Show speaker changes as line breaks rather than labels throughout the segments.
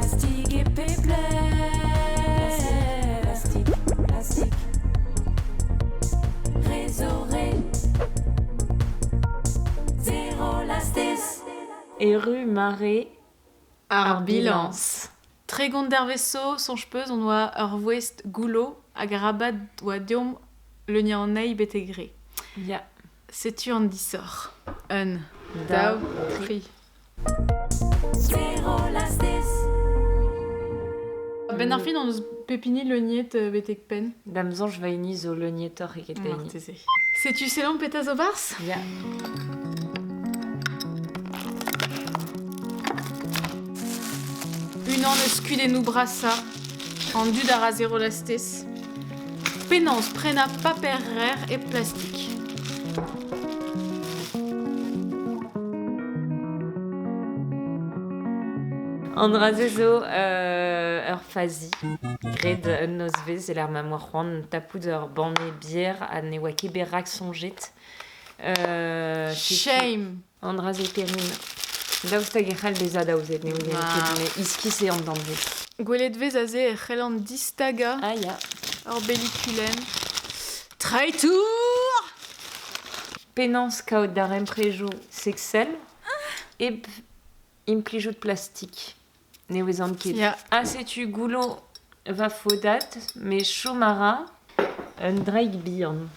Plastique et pépère. Plastique, plastique. Réseau zéro lastis.
Et rue Marais
Arbilance. Tregonder vaisseau, son chpeuse, on doit West Goulot, Agrabad, Wadium, le Nianei Betegré.
Ya.
Sais-tu en dissort? Un.
Dao.
Pri.
Zéro lastis.
Ben Arfin, on nous pépini le niet Betekpen.
Damzange vaini zo le nietor et vaini.
Sais-tu Célon Pétazobars?
Ya.
Une an ne scude nous brassa, en du d'ara zéro lastis. Pénance prena paperer et plastique.
Andrazezo fazi. Gred nozvez et l'air mamoirwan tapouder banné bière à newake berak sonjet.
Shame.
Andrazé perine. Daousta gechal beza daouzet neouzet. Mais iski c'est en dandé.
Gwelet vezazé et chelan distaga,
Ah ya.
orbelliculen. Traitour!
Pénance kaut darem préjou sexel. Et implijou de plastique. Neouzant ket.
Ya.
Ah sais-tu goulot va faudat mais choumara un drake bihan.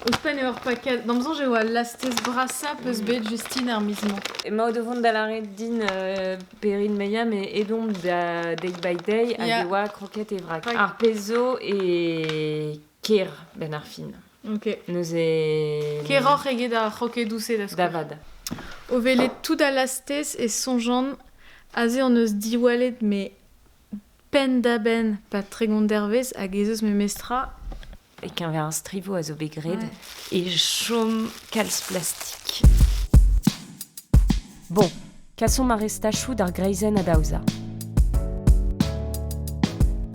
Ouspen et Orpacal. Dans besoin, j'ai ouà lastes brassa, peus bet Justine armisement.
Ma devant de la din Perrine Meia mais edom da day by day
Ya.
agewa croquette et vrac.
Ouais.
Arpezo et Kier ben Arfin.
Ok.
Nous est
Keror ege da roque douce da skol.
Davad.
Ovele tout da lastes et sonjan, aze on eus diwalet mais pen da ben pas tregondervez hag ezeus me mestra.
Et qu'un verre strivo à zobegred
Ouais.
et chaume cals plastique. Bon, kasson marestachou d'ar greizen a daouza.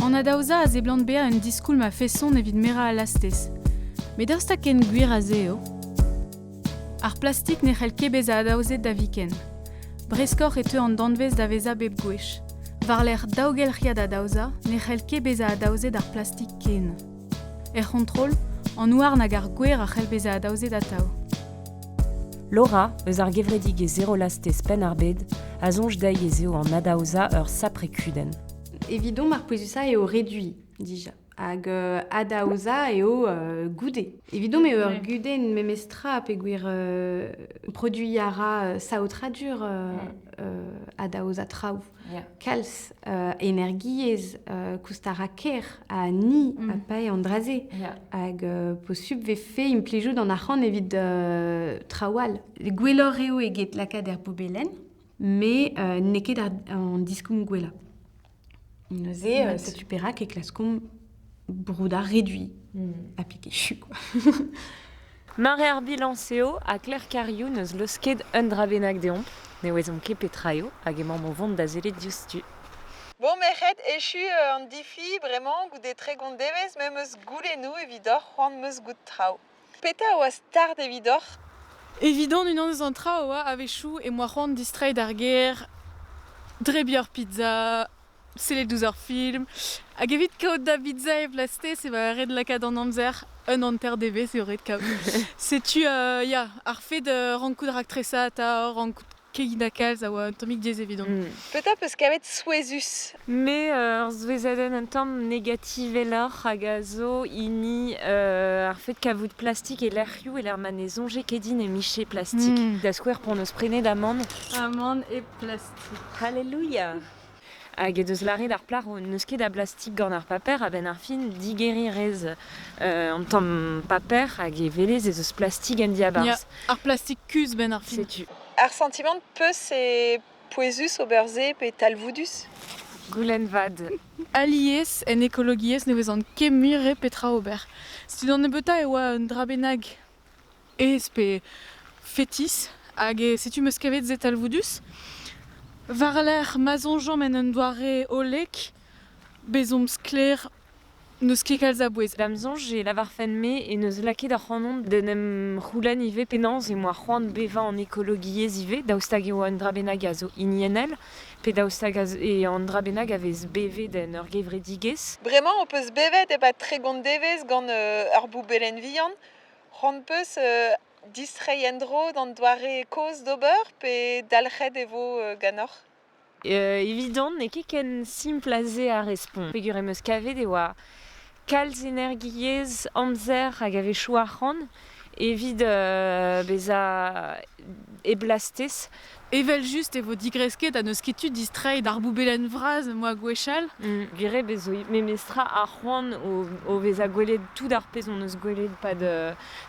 En adaouza aze blant bea un diskoul ma fesson evit mera a lastes. Mais daoust a ken gwir a zeo. Ar plastik ne c'hell kebez a adaouzet da viken. Breskor et en dandvez da veza bep gwech. Var l'air daougel riad a daouza, ne c'hell kebez a adaouzet ar plastik ken. Contrôle, en noir nagar gwer a c'hell bez a adaouzet da tao.
Laura, eus ar gevredig e zéro lastes pen ar bed, a zonj daï e zeo an adaouza ur saprekuden.
Évidemment, mar pouezusa eo réduit, déjà. Hag adaouza eo goude. Évidemment, eo ur guden memestra pe gwir produiara saotradur adaouza traoù.
Ya.
Kals energiez koustara ker a ni a pae andraze.
Ya.
Hag posub ve fe implejou d'an arc'han evit traoual. Gwellor eo eget lakad er bobelen, mais neket an diskoum gwella. Neuze, c'est superak et klaskom brouda réduit. Appliqué chu, quoi.
Mare ar bilanceo a Claire Cariou neus losket un drabenak deomp, ne oezom ket petraio hag emañ mo vont da zelet diouztu.
Bon, mec'het, echu an difi, bremañ, goude tregon devez, me meus goulennou evidor, c'hoant meus gout trao. Peta oa start evidor.
Évident, une an eus an tra oa ave chou et moi c'hoant distrait d'ar ger, drebior pizza, c'est 12 heures film. Hag evit kaout da pizza e plastes, e va red lakad an amzer, un anter deve, c'est red kaout. Sais-tu, ya, ar fe de rankout raktresa ta rankout keginakal, za oa tomik diez évident.
Peta peus kavet souezus.
Me ur zvezadenn un tamm negativelor hag a zo ini ar fet kavout plastik e l'erc'hioù e l'er mane zonje kedin e miche plastik. Da skouer pour neus prenet d'amande.
Amande et plastique.
Halleluja! Hag eus lare d'ar plar o neus ket da plastik gant ar paper a ben ar fin digeri rez an tamm paper hag e velez ez eus plastik en diabars.
Ya, ar plastique cus ben ar fin.
Sais-tu?
Ar sentiment peus e poezus oberze pe talvoudus.
Goulen vad.
Alies en ekologies ne vezan kemure petra ober. Si dans ne beta e oa un drabenag ez pe fetis, hag e setu meus kavet zet alvoudus, var l'air mazonjom en un doare olek, bezom skler Neus kekal zabouez.
Damzonj e lavar fenme e neus lake da c'hanon den em roulan ive penans e moa c'hoant beva an ekologiez ive daoustag eo an drabenag a zo inienel pe daoustag an drabenag a vez beve den ur gevredigez.
Bremañ o peus bevet e bat tregont devez gant ur boubelen vihan. C'hoant peus distreien-dro d'an doare koz d'ober pe dalc'het e vo ganoc'h.
Evident, ne ket ken simple a ze a respon. Pegur em eus kavet e oa kalz energiez amzer hag ave chou ar c'hant evit beza e blastez.
Evel just e vo digresket a neus ketu distrait d'ar boubelen vraz moa gwechal.
Gire bezo memestra ar c'hoant o veza gwelet tout ar pez on eus gwelet pad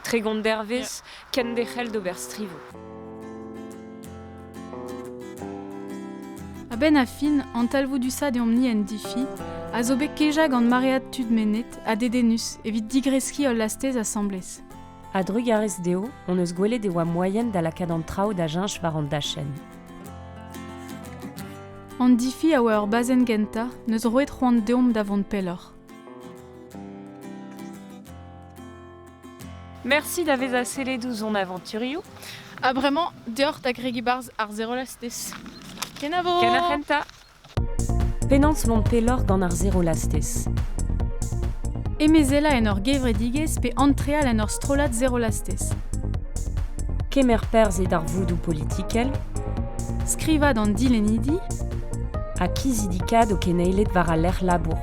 tregont dervez ken dechel d'ober strivo.
A ben a fin, an talvoudusad e omni en difi, a zo bet kejag an maread tud menet a dedenus evit digreski ol lastez assemblez.
A drugarez deo, on eus gwelet e oa moyen da lakad an traoù da jinch war an dachen.
An difi a oa ur bazen genta, neus roet c'hoant deomp da vont pelloc'h.
Merci d'avez a seledoù zon aventurioù.
A bremañ, deoc'h da gregi barz ar zero lastez. Kenavo!
Kenac'henta!
Penans vont pellor gant ar zero lastez.
Emezela en ur gevredigez pe antreal en ur strolat zero lastez.
Kemer perz e d'ar voudou politikel,
Skrivad an dilenidi,
a kizidikad o keneilet war a lec'h labour.